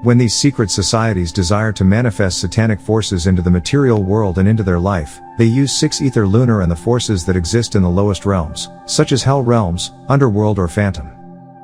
When these secret societies desire to manifest satanic forces into the material world and into their life, they use 6 ether lunar and the forces that exist in the lowest realms, such as hell realms, underworld or phantom.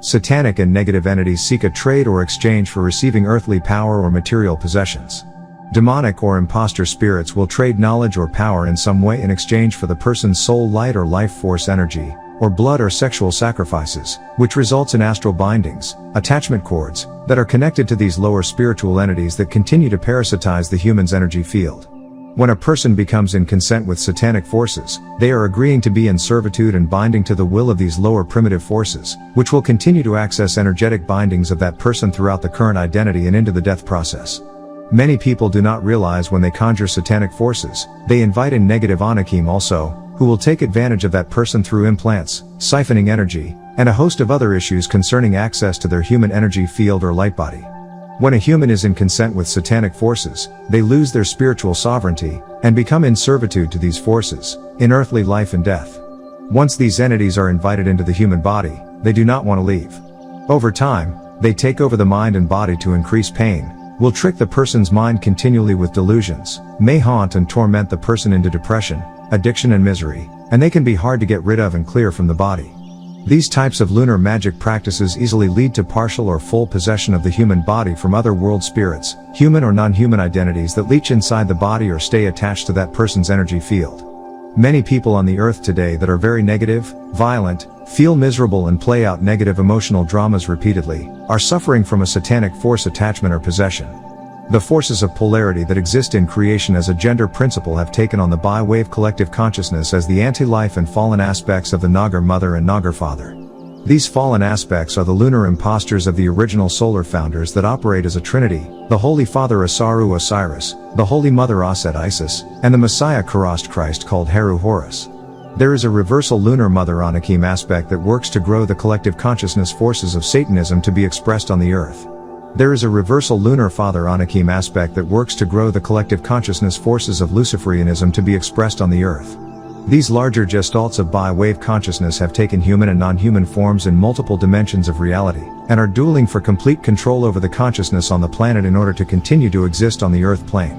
Satanic and negative entities seek a trade or exchange for receiving earthly power or material possessions. Demonic or imposter spirits will trade knowledge or power in some way in exchange for the person's soul light or life force energy, or blood or sexual sacrifices, which results in astral bindings, attachment cords, that are connected to these lower spiritual entities that continue to parasitize the human's energy field. When a person becomes in consent with satanic forces, they are agreeing to be in servitude and binding to the will of these lower primitive forces, which will continue to access energetic bindings of that person throughout the current identity and into the death process. Many people do not realize when they conjure satanic forces, they invite in negative Anakim also, who will take advantage of that person through implants, siphoning energy, and a host of other issues concerning access to their human energy field or light body. When a human is in consent with satanic forces, they lose their spiritual sovereignty, and become in servitude to these forces, in earthly life and death. Once these entities are invited into the human body, they do not want to leave. Over time, they take over the mind and body to increase pain, will trick the person's mind continually with delusions, may haunt and torment the person into depression, addiction and misery, and they can be hard to get rid of and clear from the body. These types of lunar magic practices easily lead to partial or full possession of the human body from other world spirits, human or non-human identities that leech inside the body or stay attached to that person's energy field. Many people on the earth today that are very negative, violent, feel miserable and play out negative emotional dramas repeatedly, are suffering from a satanic force attachment or possession. The forces of polarity that exist in creation as a gender principle have taken on the bi-wave collective consciousness as the anti-life and fallen aspects of the Nagar Mother and Nagar Father. These fallen aspects are the lunar imposters of the original solar founders that operate as a trinity, the Holy Father Asaru Osiris, the Holy Mother Aset Isis, and the Messiah Kharost Christ called Heru Horus. There is a reversal lunar Mother Anakim aspect that works to grow the collective consciousness forces of Satanism to be expressed on the earth. There is a reversal lunar Father Anakim aspect that works to grow the collective consciousness forces of Luciferianism to be expressed on the earth. These larger gestalts of bi-wave consciousness have taken human and non-human forms in multiple dimensions of reality, and are dueling for complete control over the consciousness on the planet in order to continue to exist on the earth plane.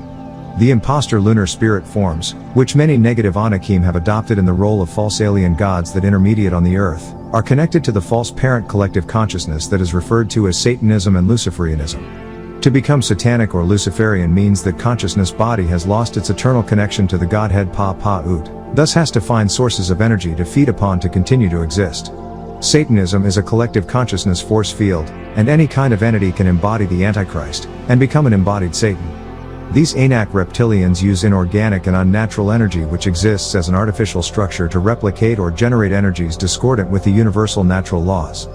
The imposter lunar spirit forms, which many negative Anakim have adopted in the role of false alien gods that intermediate on the earth, are connected to the false parent collective consciousness that is referred to as Satanism and Luciferianism. To become satanic or Luciferian means that consciousness body has lost its eternal connection to the Godhead Pa-Pa-Ut, thus has to find sources of energy to feed upon to continue to exist. Satanism is a collective consciousness force field, and any kind of entity can embody the Antichrist, and become an embodied Satan. These Anak reptilians use inorganic and unnatural energy which exists as an artificial structure to replicate or generate energies discordant with the universal natural laws.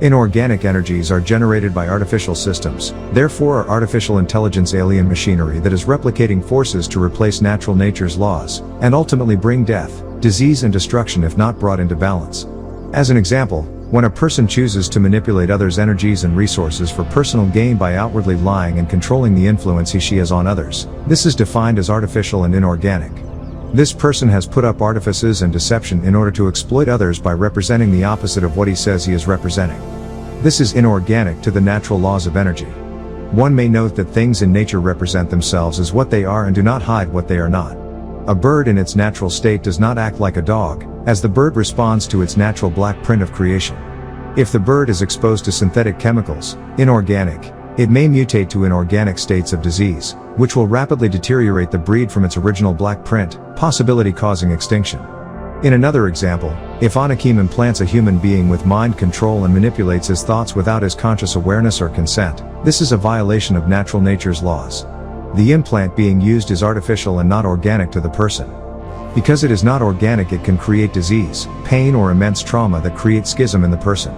Inorganic energies are generated by artificial systems, therefore are artificial intelligence alien machinery that is replicating forces to replace natural nature's laws, and ultimately bring death, disease and destruction if not brought into balance. As an example, when a person chooses to manipulate others' energies and resources for personal gain by outwardly lying and controlling the influence he/she has on others, this is defined as artificial and inorganic. This person has put up artifices and deception in order to exploit others by representing the opposite of what he says he is representing. This is inorganic to the natural laws of energy. One may note that things in nature represent themselves as what they are and do not hide what they are not. A bird in its natural state does not act like a dog, as the bird responds to its natural black print of creation. If the bird is exposed to synthetic chemicals, inorganic, it may mutate to inorganic states of disease, which will rapidly deteriorate the breed from its original black print, possibility causing extinction. In another example, if Anakim implants a human being with mind control and manipulates his thoughts without his conscious awareness or consent, this is a violation of natural nature's laws. The implant being used is artificial and not organic to the person. Because it is not organic, it can create disease, pain or immense trauma that creates schism in the person.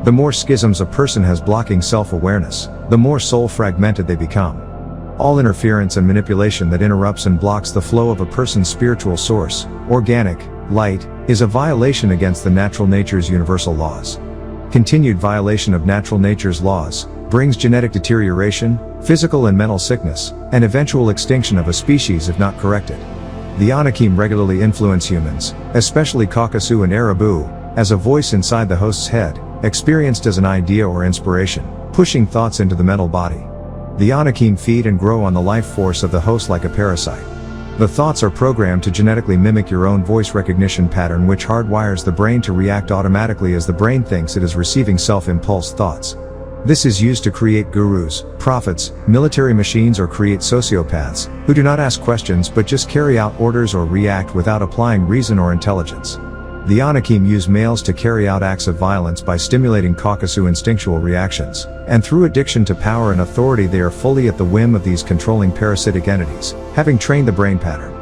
The more schisms a person has blocking self-awareness, the more soul fragmented they become. All interference and manipulation that interrupts and blocks the flow of a person's spiritual source, organic, light, is a violation against the natural nature's universal laws. Continued violation of natural nature's laws brings genetic deterioration, physical and mental sickness, and eventual extinction of a species if not corrected. The Anakim regularly influence humans, especially Caucasu and Arabu, as a voice inside the host's head, experienced as an idea or inspiration, pushing thoughts into the mental body. The Anakim feed and grow on the life force of the host like a parasite. The thoughts are programmed to genetically mimic your own voice recognition pattern, which hardwires the brain to react automatically as the brain thinks it is receiving self-impulsed thoughts. This is used to create gurus, prophets, military machines, or create sociopaths, who do not ask questions but just carry out orders or react without applying reason or intelligence. The Anakim use males to carry out acts of violence by stimulating Caucasus instinctual reactions, and through addiction to power and authority they are fully at the whim of these controlling parasitic entities, having trained the brain pattern.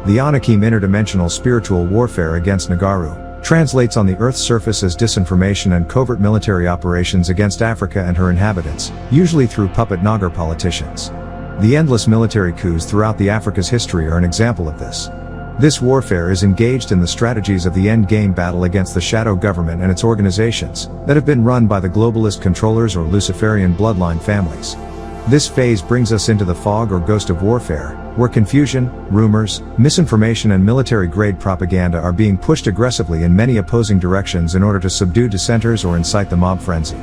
The Anakim interdimensional spiritual warfare against Nagaru translates on the Earth's surface as disinformation and covert military operations against Africa and her inhabitants, usually through puppet Nagar politicians. The endless military coups throughout the Africa's history are an example of this. This warfare is engaged in the strategies of the endgame battle against the shadow government and its organizations that have been run by the globalist controllers or Luciferian bloodline families. This phase brings us into the fog or ghost of warfare, where confusion, rumors, misinformation and military-grade propaganda are being pushed aggressively in many opposing directions in order to subdue dissenters or incite the mob frenzy.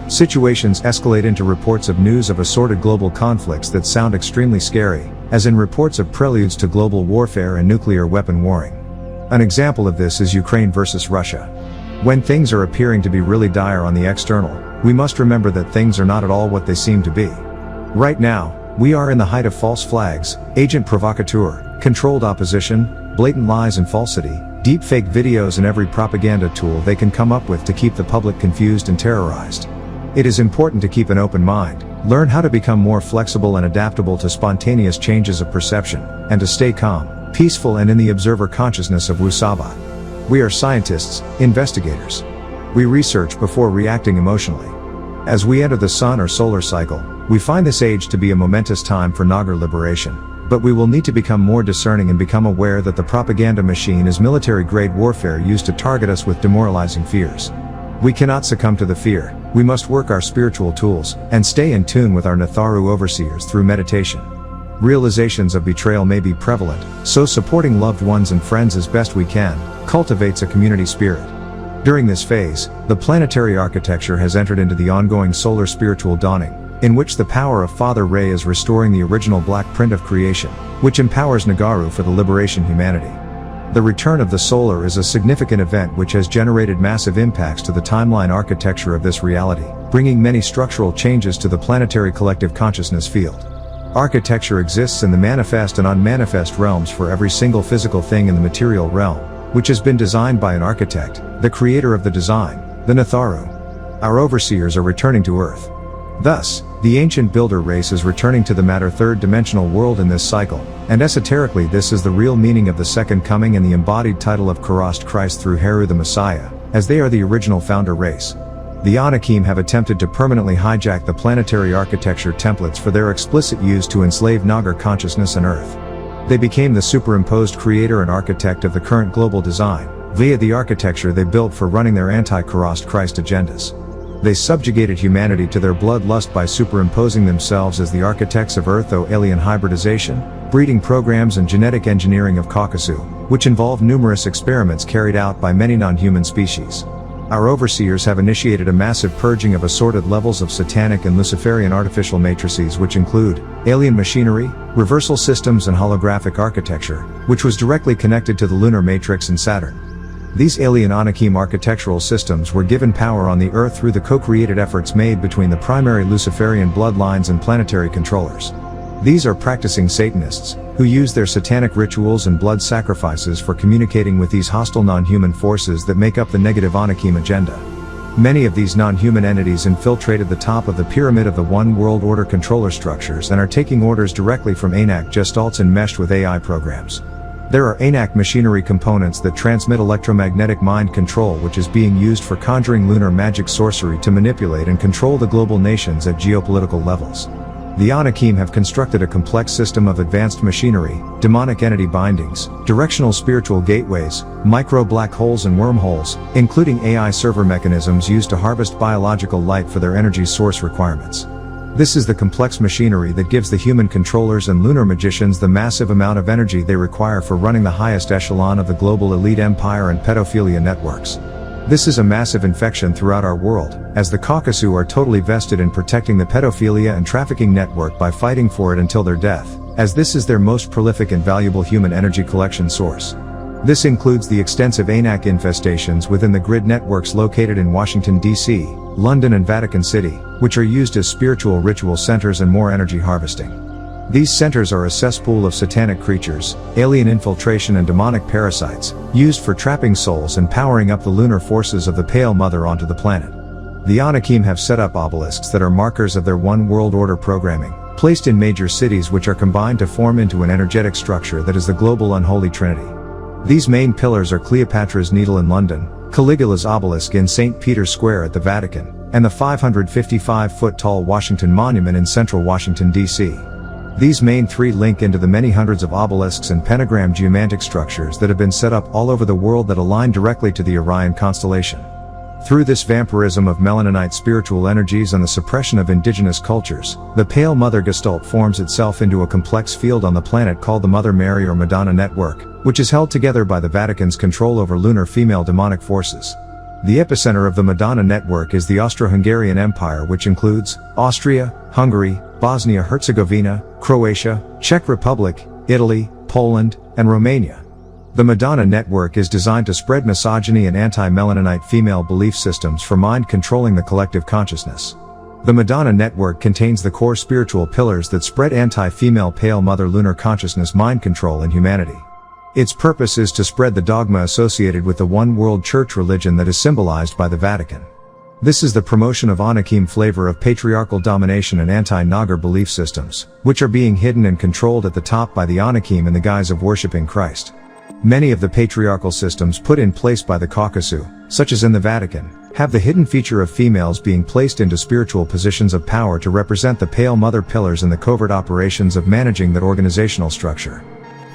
Situations escalate into reports of news of assorted global conflicts that sound extremely scary, as in reports of preludes to global warfare and nuclear weapon warring. An example of this is Ukraine versus Russia. When things are appearing to be really dire on the external, we must remember that things are not at all what they seem to be. Right now, we are in the height of false flags, agent provocateur, controlled opposition, blatant lies and falsity, deep fake videos and every propaganda tool they can come up with to keep the public confused and terrorized. It is important to keep an open mind, learn how to become more flexible and adaptable to spontaneous changes of perception, and to stay calm, peaceful and in the observer consciousness of Wu-Sabat. We are scientists, investigators. We research before reacting emotionally. As we enter the sun or solar cycle, we find this age to be a momentous time for Nagar liberation, but we will need to become more discerning and become aware that the propaganda machine is military-grade warfare used to target us with demoralizing fears. We cannot succumb to the fear, we must work our spiritual tools, and stay in tune with our Natharu overseers through meditation. Realizations of betrayal may be prevalent, so supporting loved ones and friends as best we can cultivates a community spirit. During this phase, the planetary architecture has entered into the ongoing solar spiritual dawning, in which the power of Father Ray is restoring the original black print of creation, which empowers Nagaru for the liberation of humanity. The return of the solar is a significant event which has generated massive impacts to the timeline architecture of this reality, bringing many structural changes to the planetary collective consciousness field. Architecture exists in the manifest and unmanifest realms for every single physical thing in the material realm, which has been designed by an architect, the creator of the design, the Natharu. Our overseers are returning to Earth. Thus, the ancient builder race is returning to the matter third-dimensional world in this cycle, and esoterically this is the real meaning of the second coming and the embodied title of Kharost Christ through Heru the Messiah, as they are the original founder race. The Anakim have attempted to permanently hijack the planetary architecture templates for their explicit use to enslave Nagar consciousness and Earth. They became the superimposed creator and architect of the current global design, via the architecture they built for running their anti-Kharost Christ agendas. They subjugated humanity to their bloodlust by superimposing themselves as the architects of Earth-alien hybridization, breeding programs and genetic engineering of Caucasus, which involved numerous experiments carried out by many non-human species. Our overseers have initiated a massive purging of assorted levels of satanic and Luciferian artificial matrices which include alien machinery, reversal systems and holographic architecture, which was directly connected to the lunar matrix and Saturn. These alien Anakim architectural systems were given power on the Earth through the co-created efforts made between the primary Luciferian bloodlines and planetary controllers. These are practicing Satanists, who use their satanic rituals and blood sacrifices for communicating with these hostile non-human forces that make up the negative Anakim agenda. Many of these non-human entities infiltrated the top of the pyramid of the One World Order controller structures and are taking orders directly from ANAC gestalts enmeshed with AI programs. There are ANAC machinery components that transmit electromagnetic mind control, which is being used for conjuring lunar magic sorcery to manipulate and control the global nations at geopolitical levels. The Anakim have constructed a complex system of advanced machinery, demonic entity bindings, directional spiritual gateways, micro black holes and wormholes, including AI server mechanisms used to harvest biological light for their energy source requirements. This is the complex machinery that gives the human controllers and lunar magicians the massive amount of energy they require for running the highest echelon of the global elite empire and pedophilia networks. This is a massive infection throughout our world, as the Caucasus are totally vested in protecting the pedophilia and trafficking network by fighting for it until their death, as this is their most prolific and valuable human energy collection source. This includes the extensive ANAC infestations within the grid networks located in Washington, D.C., London and Vatican City, which are used as spiritual ritual centers and more energy harvesting. These centers are a cesspool of satanic creatures, alien infiltration and demonic parasites, used for trapping souls and powering up the lunar forces of the Pale Mother onto the planet. The Anakim have set up obelisks that are markers of their One World Order programming, placed in major cities which are combined to form into an energetic structure that is the global unholy trinity. These main pillars are Cleopatra's Needle in London, Caligula's obelisk in St. Peter's Square at the Vatican, and the 555-foot-tall Washington Monument in central Washington, D.C. These main three link into the many hundreds of obelisks and pentagram geomantic structures that have been set up all over the world that align directly to the Orion constellation. Through this vampirism of Melanonite spiritual energies and the suppression of indigenous cultures, the Pale Mother Gestalt forms itself into a complex field on the planet called the Mother Mary or Madonna Network, which is held together by the Vatican's control over lunar female demonic forces. The epicenter of the Madonna Network is the Austro-Hungarian Empire, which includes Austria, Hungary, Bosnia-Herzegovina, Croatia, Czech Republic, Italy, Poland, and Romania. The Madonna Network is designed to spread misogyny and anti-Melanonite female belief systems for mind controlling the collective consciousness. The Madonna Network contains the core spiritual pillars that spread anti-female Pale Mother lunar consciousness mind control in humanity. Its purpose is to spread the dogma associated with the one world church religion that is symbolized by the Vatican. This is the promotion of Anakim flavor of patriarchal domination and anti-Nagar belief systems, which are being hidden and controlled at the top by the Anakim in the guise of worshipping Christ. Many of the patriarchal systems put in place by the Caucasus, such as in the Vatican, have the hidden feature of females being placed into spiritual positions of power to represent the Pale Mother pillars in the covert operations of managing that organizational structure.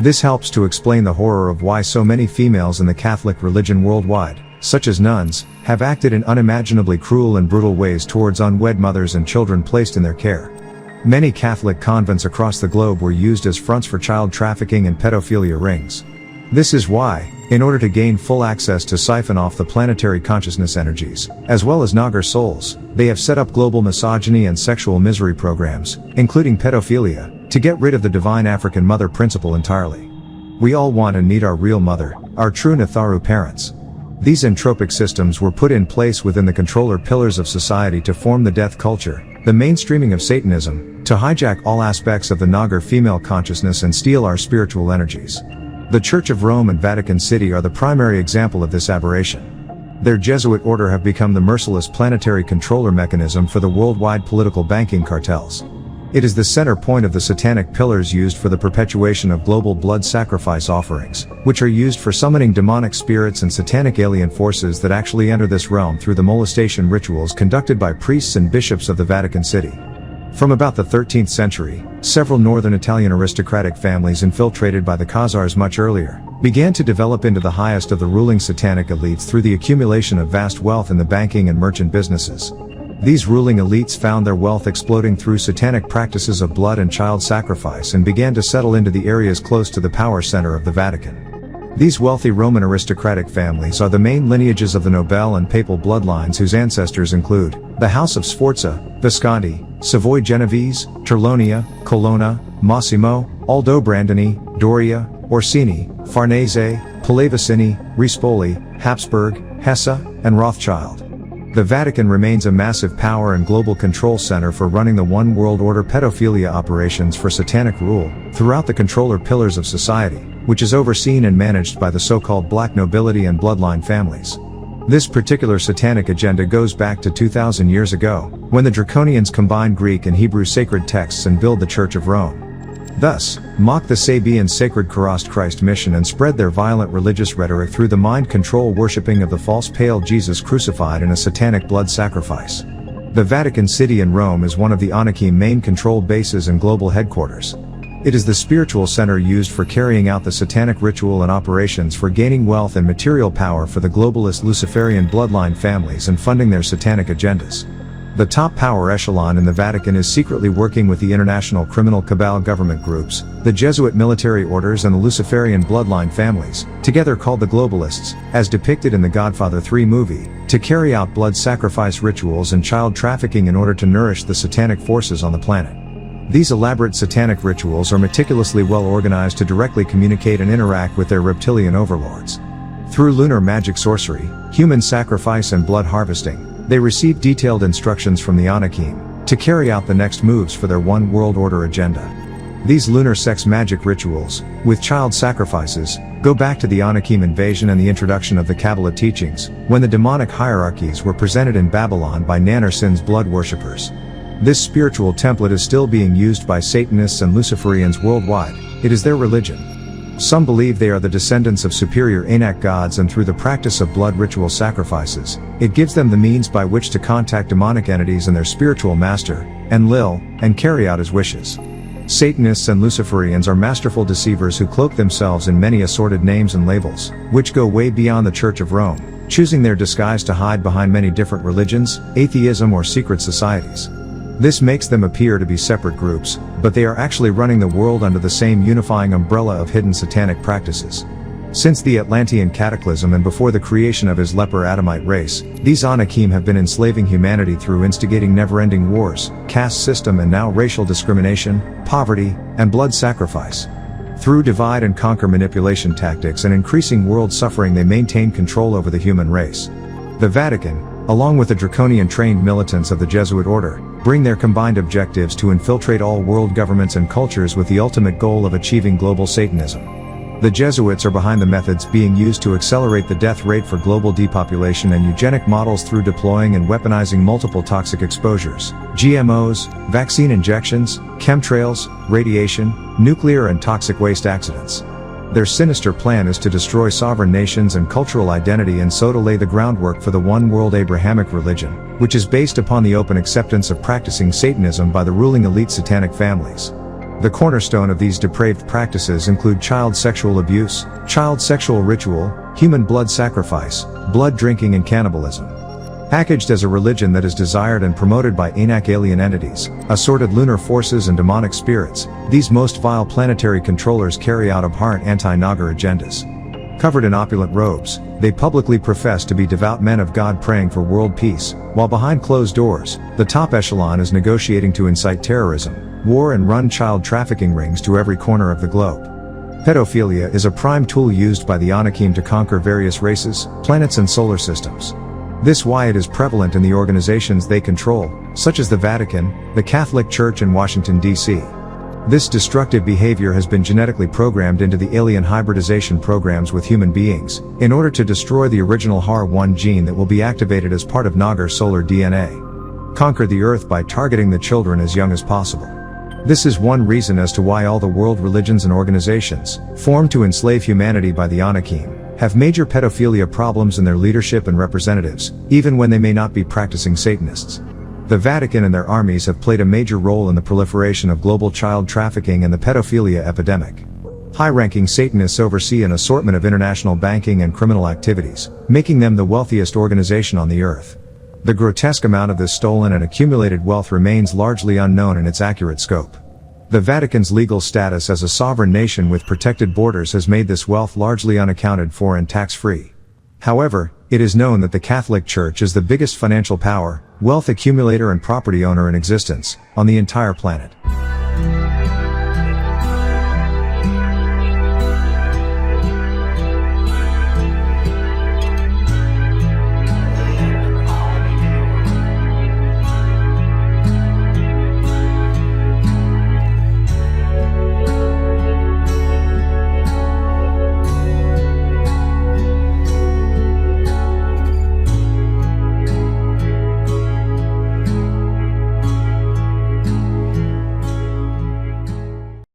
This helps to explain the horror of why so many females in the Catholic religion worldwide, such as nuns, have acted in unimaginably cruel and brutal ways towards unwed mothers and children placed in their care. Many Catholic convents across the globe were used as fronts for child trafficking and pedophilia rings. This is why, in order to gain full access to siphon off the planetary consciousness energies, as well as Nagar souls, they have set up global misogyny and sexual misery programs, including pedophilia, to get rid of the divine African mother principle entirely. We all want and need our real mother, our true Natharu parents. These entropic systems were put in place within the controller pillars of society to form the death culture, the mainstreaming of Satanism, to hijack all aspects of the Nagar female consciousness and steal our spiritual energies. The Church of Rome and Vatican City are the primary example of this aberration. Their Jesuit order have become the merciless planetary controller mechanism for the worldwide political banking cartels. It is the center point of the satanic pillars used for the perpetuation of global blood sacrifice offerings, which are used for summoning demonic spirits and satanic alien forces that actually enter this realm through the molestation rituals conducted by priests and bishops of the Vatican City. From about the 13th century, several northern Italian aristocratic families infiltrated by the Khazars much earlier, began to develop into the highest of the ruling satanic elites through the accumulation of vast wealth in the banking and merchant businesses. These ruling elites found their wealth exploding through satanic practices of blood and child sacrifice and began to settle into the areas close to the power center of the Vatican. These wealthy Roman aristocratic families are the main lineages of the Nobel and Papal bloodlines whose ancestors include the House of Sforza, Visconti, Savoy Genovese, Terlonia, Colonna, Massimo, Aldobrandini, Doria, Orsini, Farnese, Pallavicini, Rispoli, Habsburg, Hesse, and Rothschild. The Vatican remains a massive power and global control center for running the One World Order pedophilia operations for satanic rule throughout the controller pillars of society, which is overseen and managed by the so-called black nobility and bloodline families. This particular satanic agenda goes back to 2,000 years ago, when the Draconians combined Greek and Hebrew sacred texts and built the Church of Rome. Thus, mocked the Sabaean sacred Kharost Christ mission and spread their violent religious rhetoric through the mind control worshipping of the false pale Jesus crucified in a satanic blood sacrifice. The Vatican City in Rome is one of the Anakim main control bases and global headquarters. It is the spiritual center used for carrying out the satanic ritual and operations for gaining wealth and material power for the globalist Luciferian bloodline families and funding their satanic agendas. The top power echelon in the Vatican is secretly working with the international criminal cabal government groups, the Jesuit military orders and the Luciferian bloodline families, together called the Globalists, as depicted in the Godfather 3 movie, to carry out blood sacrifice rituals and child trafficking in order to nourish the satanic forces on the planet. These elaborate satanic rituals are meticulously well organized to directly communicate and interact with their reptilian overlords. Through lunar magic sorcery, human sacrifice and blood harvesting, they receive detailed instructions from the Anakim to carry out the next moves for their one world order agenda. These lunar sex magic rituals, with child sacrifices, go back to the Anakim invasion and the introduction of the Kabbalah teachings, when the demonic hierarchies were presented in Babylon by Nanarsin's blood worshippers. This spiritual template is still being used by Satanists and Luciferians worldwide. It is their religion. Some believe they are the descendants of superior Anak gods, and through the practice of blood ritual sacrifices, it gives them the means by which to contact demonic entities and their spiritual master, Enlil, and carry out his wishes. Satanists and Luciferians are masterful deceivers who cloak themselves in many assorted names and labels, which go way beyond the Church of Rome, choosing their disguise to hide behind many different religions, atheism or secret societies. This makes them appear to be separate groups, but they are actually running the world under the same unifying umbrella of hidden satanic practices. Since the Atlantean cataclysm and before the creation of his leper Adamite race, these Anakim have been enslaving humanity through instigating never-ending wars, caste system and now racial discrimination, poverty, and blood sacrifice. Through divide and conquer manipulation tactics and increasing world suffering, they maintain control over the human race. The Vatican, along with the draconian trained militants of the Jesuit order, bring their combined objectives to infiltrate all world governments and cultures with the ultimate goal of achieving global Satanism. The Jesuits are behind the methods being used to accelerate the death rate for global depopulation and eugenic models through deploying and weaponizing multiple toxic exposures, GMOs, vaccine injections, chemtrails, radiation, nuclear and toxic waste accidents. Their sinister plan is to destroy sovereign nations and cultural identity, and so to lay the groundwork for the one world Abrahamic religion, which is based upon the open acceptance of practicing Satanism by the ruling elite satanic families. The cornerstone of these depraved practices include child sexual abuse, child sexual ritual, human blood sacrifice, blood drinking and cannibalism. Packaged as a religion that is desired and promoted by Anak alien entities, assorted lunar forces and demonic spirits, these most vile planetary controllers carry out abhorrent anti-Nagar agendas. Covered in opulent robes, they publicly profess to be devout men of God praying for world peace, while behind closed doors, the top echelon is negotiating to incite terrorism, war and run child trafficking rings to every corner of the globe. Pedophilia is a prime tool used by the Anakim to conquer various races, planets and solar systems. This is why it is prevalent in the organizations they control, such as the Vatican, the Catholic Church and Washington, D.C. This destructive behavior has been genetically programmed into the alien hybridization programs with human beings, in order to destroy the original HAR1 gene that will be activated as part of Nagar solar DNA. Conquer the Earth by targeting the children as young as possible. This is one reason as to why all the world religions and organizations, formed to enslave humanity by the Anakim, have major pedophilia problems in their leadership and representatives, even when they may not be practicing Satanists. The Vatican and their armies have played a major role in the proliferation of global child trafficking and the pedophilia epidemic. High-ranking Satanists oversee an assortment of international banking and criminal activities, making them the wealthiest organization on the earth. The grotesque amount of this stolen and accumulated wealth remains largely unknown in its accurate scope. The Vatican's legal status as a sovereign nation with protected borders has made this wealth largely unaccounted for and tax-free. However, it is known that the Catholic Church is the biggest financial power, wealth accumulator and property owner in existence, on the entire planet.